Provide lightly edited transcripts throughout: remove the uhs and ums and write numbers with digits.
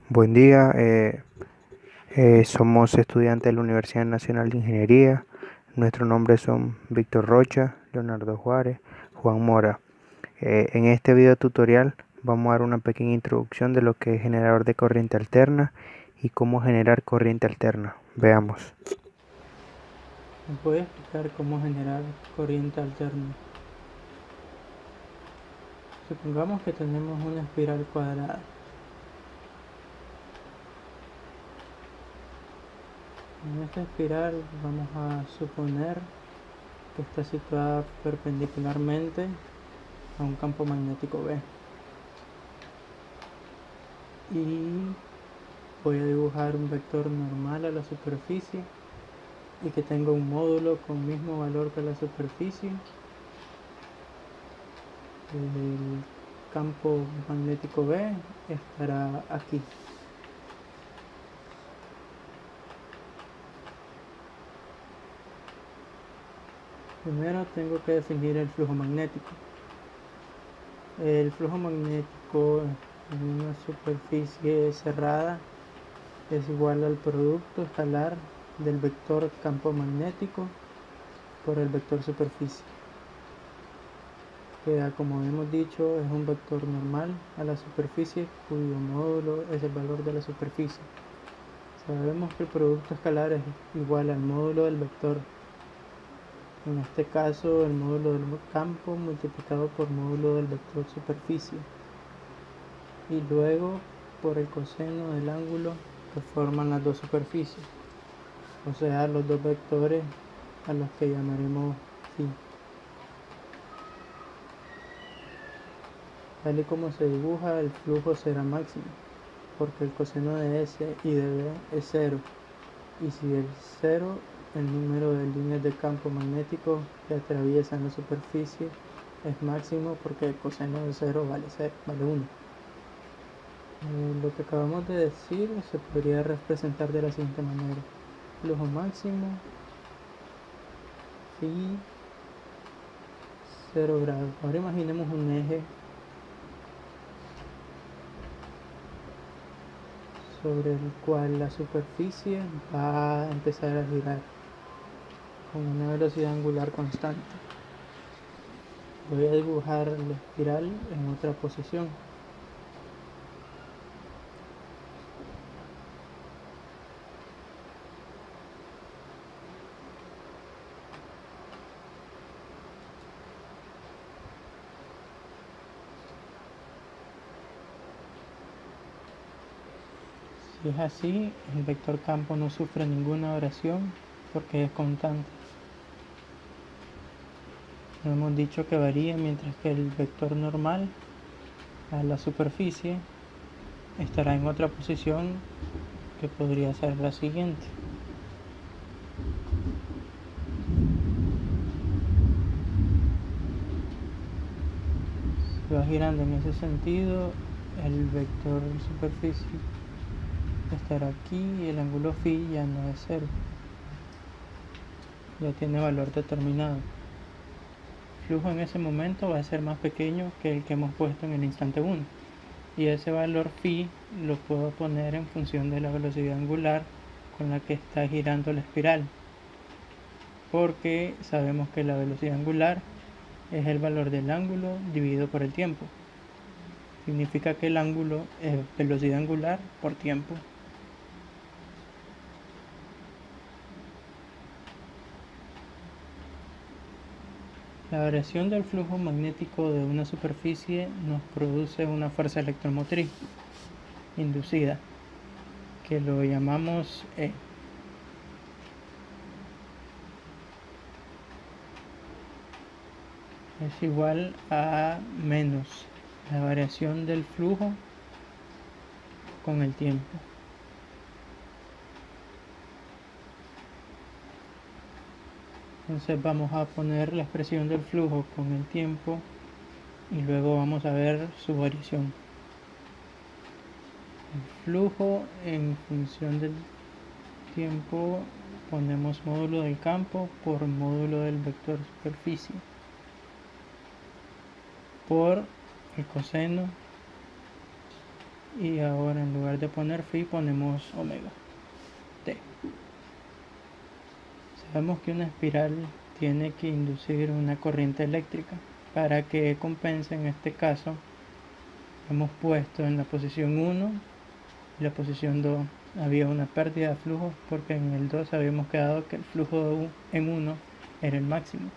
Buen día, somos estudiantes de la Universidad Nacional de Ingeniería. Nuestros nombres son Víctor Rocha, Leonardo Juárez, Juan Mora. En este video tutorial vamos a dar una pequeña introducción de lo que es generador de corriente alterna y cómo generar corriente alterna. Veamos. Voy a explicar cómo generar corriente alterna. Supongamos que tenemos una espiral cuadrada. En esta espiral vamos a suponer que está situada perpendicularmente a un campo magnético B. Y voy a dibujar un vector normal a la superficie y que tenga un módulo con mismo valor que la superficie. El campo magnético B estará aquí. Primero tengo que definir el flujo magnético. El flujo magnético en una superficie cerrada es igual al producto escalar del vector campo magnético por el vector superficie, que como hemos dicho es un vector normal a la superficie cuyo módulo es el valor de la superficie. Sabemos que el producto escalar es igual al módulo del vector, en este caso el módulo del campo multiplicado por módulo del vector superficie, y luego por el coseno del ángulo que forman las dos superficies, o sea los dos vectores a los que llamaremos phi. Tal y como se dibuja, el flujo será máximo porque el coseno de S y de B es 0, y si el 0 el número de líneas de campo magnético que atraviesan la superficie es máximo porque el coseno de 0 vale 1. Lo que acabamos de decir se podría representar de la siguiente manera: flujo máximo phi 0 grados. Ahora imaginemos un eje sobre el cual la superficie va a empezar a girar con una velocidad angular constante. Voy a dibujar la espiral en otra posición. Si es así, el vector campo no sufre ninguna variación porque es constante. Hemos dicho que varía, mientras que el vector normal a la superficie estará en otra posición que podría ser la siguiente. Si va girando en ese sentido, el vector superficie estará aquí y el ángulo phi ya no es 0, ya tiene valor determinado. El flujo en ese momento va a ser más pequeño que el que hemos puesto en el instante 1, y ese valor phi lo puedo poner en función de la velocidad angular con la que está girando la espiral, porque sabemos que la velocidad angular es el valor del ángulo dividido por el tiempo. Significa que el ángulo es velocidad angular por tiempo. La variación del flujo magnético de una superficie nos produce una fuerza electromotriz inducida, que lo llamamos E. Es igual a menos la variación del flujo con el tiempo. Entonces vamos a poner la expresión del flujo con el tiempo y luego vamos a ver su variación. El flujo en función del tiempo ponemos módulo del campo por módulo del vector superficie por el coseno y ahora en lugar de poner phi ponemos omega t. Sabemos que una espiral tiene que inducir una corriente eléctrica. Para que compense, en este caso hemos puesto en la posición 1 y la posición 2 había una pérdida de flujo, porque en el 2 habíamos quedado que el flujo en 1 era el máximo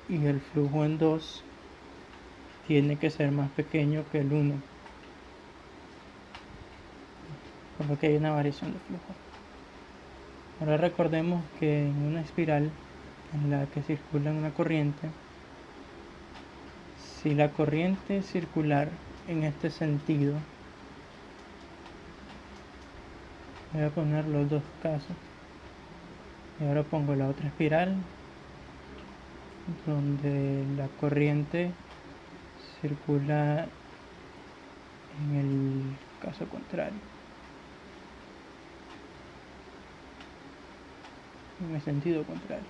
y el flujo en 2 tiene que ser más pequeño que el 1, por lo que hay una variación de flujo. Ahora recordemos que en una espiral en la que circula una corriente, si la corriente circular en este sentido, voy a poner los dos casos y ahora pongo la otra espiral donde la corriente circula en el caso contrario, en el sentido contrario.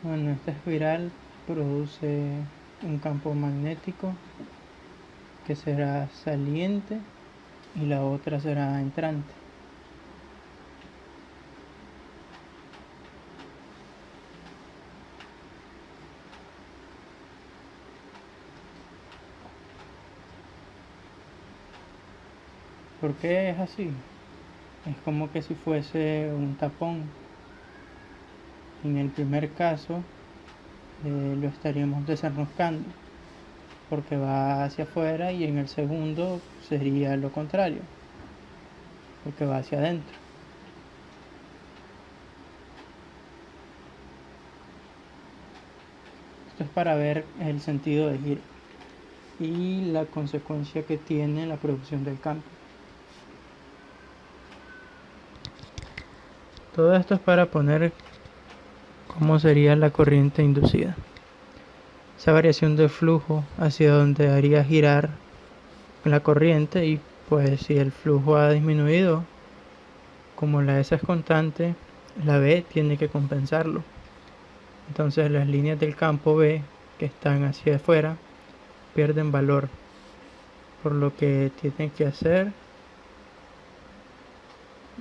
Bueno, esta espiral produce un campo magnético que será saliente y la otra será entrante. ¿Por qué es así? Es como que si fuese un tapón. En el primer caso lo estaríamos desenroscando porque va hacia afuera, y en el segundo sería lo contrario, porque va hacia adentro. Esto es para ver el sentido de giro y la consecuencia que tiene la producción del campo. Todo esto es para poner cómo sería la corriente inducida. Esa variación de flujo hacia donde haría girar la corriente, y pues si el flujo ha disminuido, como la S es constante, la B tiene que compensarlo. Entonces las líneas del campo B que están hacia afuera pierden valor, por lo que tienen que hacer.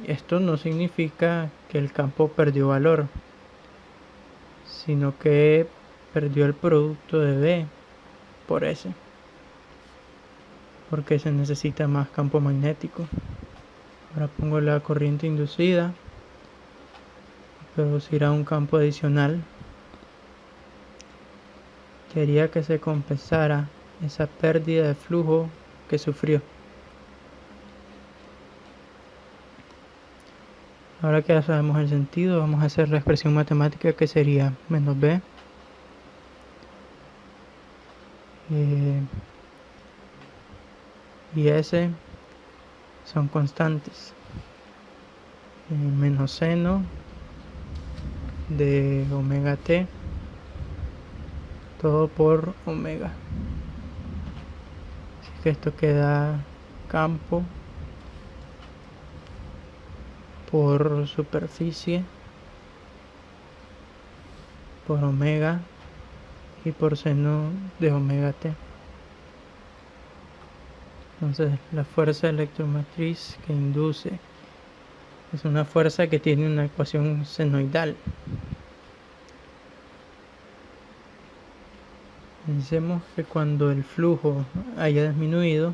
Esto no significa que el campo perdió valor, sino que perdió el producto de B por S, porque se necesita más campo magnético. Ahora pongo la corriente inducida, producirá un campo adicional que haría que se compensara esa pérdida de flujo que sufrió. Ahora que ya sabemos el sentido, vamos a hacer la expresión matemática, que sería menos B y S son constantes, menos seno de omega t, todo por omega. Así que esto queda campo por superficie por omega y por seno de omega t. Entonces la fuerza electromotriz que induce es una fuerza que tiene una ecuación senoidal. Pensemos que cuando el flujo haya disminuido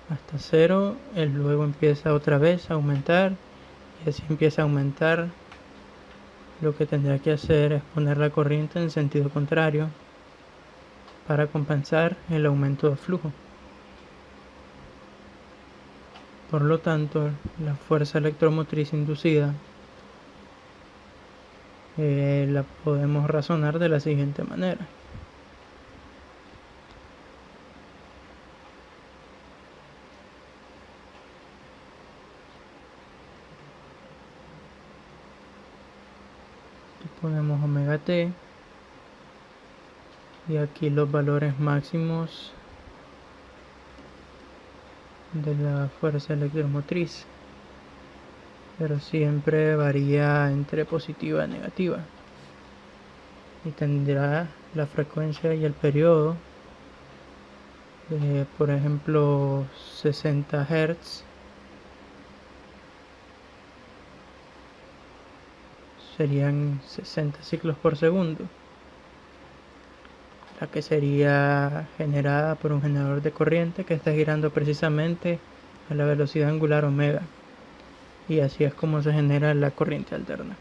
hasta cero, él luego empieza otra vez a aumentar, y así empieza a aumentar. Lo que tendrá que hacer es poner la corriente en sentido contrario para compensar el aumento de flujo. Por lo tanto, la fuerza electromotriz inducida la podemos razonar de la siguiente manera. Ponemos omega t y aquí los valores máximos de la fuerza electromotriz, pero siempre varía entre positiva y negativa. y tendrá la frecuencia y el periodo de, por ejemplo, 60 Hz. Serían 60 ciclos por segundo, la que sería generada por un generador de corriente que está girando precisamente a la velocidad angular omega, y así es como se genera la corriente alterna.